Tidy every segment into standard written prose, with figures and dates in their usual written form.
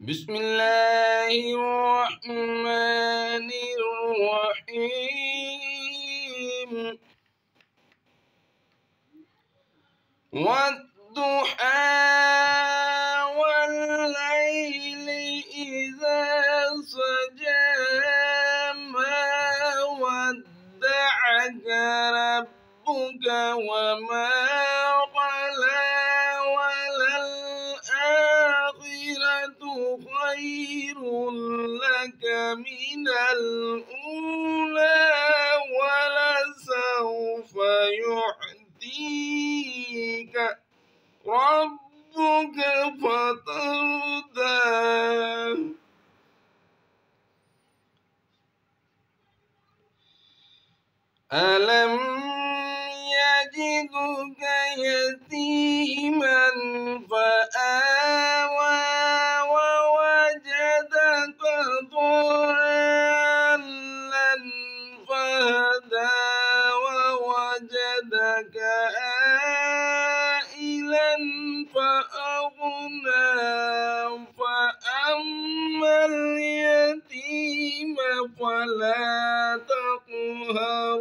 بسم الله الرحمن الرحيم والضحى والليل إذا سجى ما ودعك ربك وما قلى وللآخرة خير لك من الأولى ولسوف يعطيك ربك فترضى ألم يجدك يتيما فآوى ووجدك ضالا فهدى ووجدك عائلا فأغنى فأما اليتيم فلا تقهر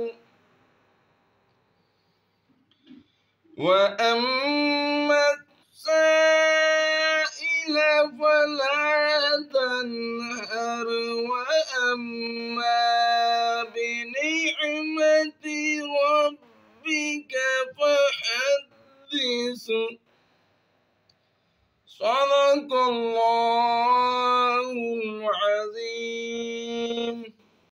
وأما السائل فلا تنهر وأما بنعمة ربك فحدث صدق الله